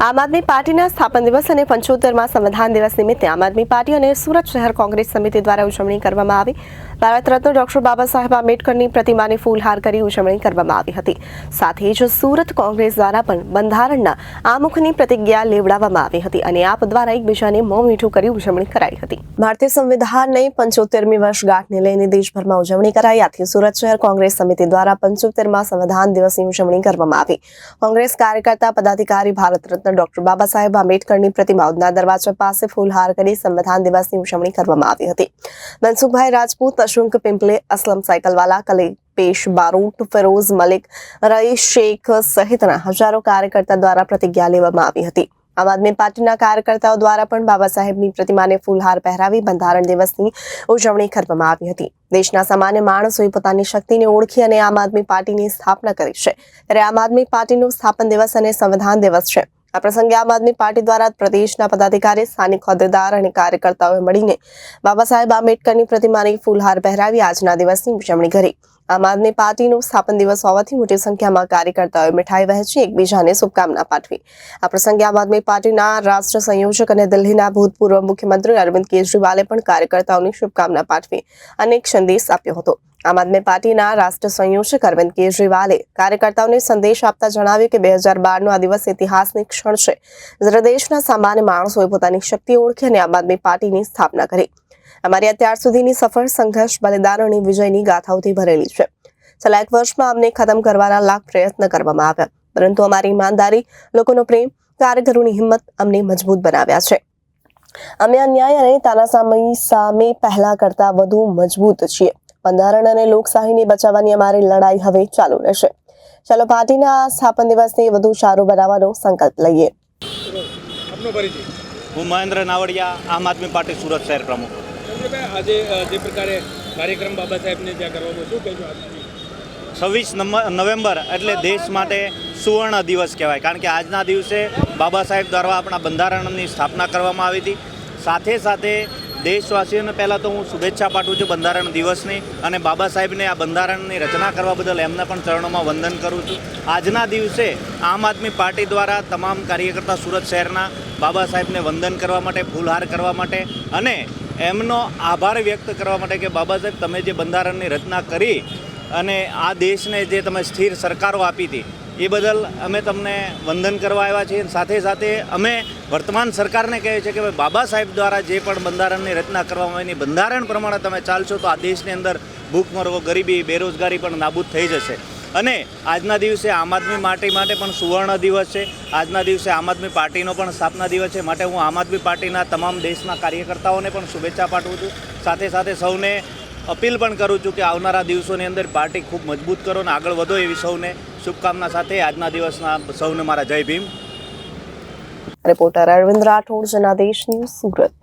આમ આદમી પાર્ટીના સ્થાપન દિવસ અને 75મા સંવિધાન દિવસ નિમિત્તે આમ આદમી પાર્ટી અને સુરત શહેર કોંગ્રેસ સમિતિ દ્વારા ઉજવણી કરવામાં આવી। ભારત રત્ન ડોક્ટર બાબા સાહેબ આંબેડકરની પ્રતિમાને ફૂલહાર કરી ઉજવણી કરવામાં આવી હતી। સાથે જ સુરત કોંગ્રેસ દ્વારા પણ બંધારણના આમુખની પ્રતિજ્ઞા લેવડાવવામાં આવી હતી અને આપ દ્વારા એકબીજાને મોં મીઠું કરી ઉજવણી કરાઈ હતી। ભારતીય સંવિધાનની 75મી વર્ષગાંઠને લઈને દેશભરમાં ઉજવણી કરાઈ। આથી સુરત શહેર કોંગ્રેસ સમિતિ દ્વારા 75મા સંવિધાન દિવસની ઉજવણી કરવામાં આવી। કોંગ્રેસ કાર્યકર્તા પદાધિકારી ભારત રત્ન ડોક્ટર બાબા સાહેબ આંબેડકરની પ્રતિમાઓના દરવાજા પાસે ફૂલહાર કરી સંવિધાન દિવસની ઉજવણી કરવામાં આવી હતી। મનસુખભાઈ રાજપૂત, અશુંક પિંપલે, અસલમ સાયકલવાલા, કલેપેશ બારોટ, ફિરોઝ મલિક, રઈસ શેખ સહિતના હજારો કાર્યકર્તા દ્વારા પ્રતિજ્ઞા લેવામાં આવી હતી। આમ આદમી પાર્ટીના કાર્યકર્તાઓ દ્વારા પણ બાબા સાહેબની પ્રતિમાને ફૂલહાર પહેરાવી બંધારણ દિવસની ઉજવણી કરવામાં આવી હતી। દેશના સામાન્ય માણસોએ પોતાની શક્તિને ઓળખી અને આમ આદમી પાર્ટીની સ્થાપના કરી છે, ત્યારે આમ આદમી પાર્ટીનો સ્થાપન દિવસ અને સંવિધાન દિવસ છે। આ પ્રસંગે આમ આદમી પાર્ટી દ્વારા પ્રદેશના પદાધિકારી, સ્થાનિક હોદ્દેદાર અને કાર્યકર્તાઓએ મળીને બાબા સાહેબ આંબેડકરની પ્રતિમાને ફૂલહાર પહેરાવી આજના દિવસની ઉજવણી કરી। આમ આદમી પાર્ટીનો સ્થાપન દિવસ હોવાથી મોટી સંખ્યામાં કાર્યકર્તાઓએ મીઠાઈ વહેંચી એકબીજાને શુભકામના પાઠવી। આ પ્રસંગે આમ આદમી પાર્ટીના રાષ્ટ્ર સંયોજક અને દિલ્હીના ભૂતપૂર્વ મુખ્યમંત્રી અરવિંદ કેજરીવાલે પણ કાર્યકર્તાઓને શુભકામના પાઠવી અને એક સંદેશ આપ્યો હતો। આમ આદમી પાર્ટીના રાષ્ટ્ર સંયોજક અરવિંદ કેજરીવાલે કાર્યકર્તાઓને સંદેશ આપતા જણાવ્યું કે 2012નો આ દિવસ ઇતિહાસની ક્ષણ છે, જ્યારે દેશના સામાન્ય માણસોએ પોતાની શક્તિ ઓળખી અને આમ આદમી પાર્ટીની સ્થાપના કરી। અમારી અત્યાર સુધીની સફળ સંઘર્ષ, બલિદાન અને વિજયની ગાથાઓથી ભરેલી છે। છેલ્લા એક વર્ષમાં અમને ખતમ કરવાના લાખ પ્રયત્ન કરવામાં આવ્યા, પરંતુ અમારી ઈમાનદારી, લોકોનો પ્રેમ, કારીગરોની હિંમત અમને મજબૂત બનાવ્યા છે। અમે અન્યાય અને તાનાશાહી સામે પહેલા કરતા વધુ મજબૂત છીએ। બંધારણ અને લોકશાહીને બચાવવાની અમારી લડાઈ હવે ચાલુ રહેશે। ચાલો પાર્ટીના સ્થાપન દિવસને વધુ સારું બનાવવાનો સંકલ્પ લઈએ। હું મહેન્દ્ર નાવડિયા, આમ આદમી પાર્ટી સુરત શહેર પ્રમુખ। આજે જે પ્રકારે કાર્યક્રમ બાબા સાહેબને ત્યાં કરવામાં શું કહેજો? 26 નવેમ્બર એટલે દેશ માટે સુવર્ણ દિવસ કહેવાય, કારણ કે આજના દિવસે બાબા સાહેબ દ્વારા આપણા બંધારણની સ્થાપના કરવામાં આવી હતી। સાથે સાથે દેશવાસીઓને પહેલાં તો હું શુભેચ્છા પાઠવું છું બંધારણ દિવસની, અને બાબા સાહેબને આ બંધારણની રચના કરવા બદલ એમને પણ ચરણોમાં વંદન કરું છું। આજના દિવસે આમ આદમી પાર્ટી દ્વારા તમામ કાર્યકર્તા સુરત શહેરના બાબા સાહેબને વંદન કરવા માટે, ફૂલહાર કરવા માટે અને એમનો આભાર વ્યક્ત કરવા માટે કે બાબા સાહેબ, તમે જે બંધારણની રચના કરી અને આ દેશને જે તમે સ્થિર સરકારો આપી હતી એ બદલ અમે તમને વંદન કરવા આવ્યા છીએ। સાથે સાથે અમે વર્તમાન સરકારને કહીએ છીએ કે ભાઈ, બાબા સાહેબ દ્વારા જે પણ બંધારણની રચના કરવામાં આવી, બંધારણ પ્રમાણે તમે ચાલશો તો આ દેશની અંદર ભૂખમરો, ગરીબી, બેરોજગારી પણ નાબૂદ થઈ જશે। અને આજના દિવસે આમ આદમી પાર્ટી માટે પણ સુવર્ણ દિવસ છે। આજના દિવસે આમ આદમી પાર્ટીનો પણ સ્થાપના દિવસ છે, માટે હું આમ આદમી પાર્ટીના તમામ દેશના કાર્યકર્તાઓને પણ શુભેચ્છા પાઠવું છું। સાથે સાથે સૌને અપીલ પણ કરું છું કે આવનારા દિવસોની અંદર પાર્ટી ખૂબ મજબૂત કરો અને આગળ વધો, એવી સૌને શુભકામના સાથે આજના દિવસના સૌને મારા જય ભીમ। Reporter Arvind Rathod, Janadesh news, Surat.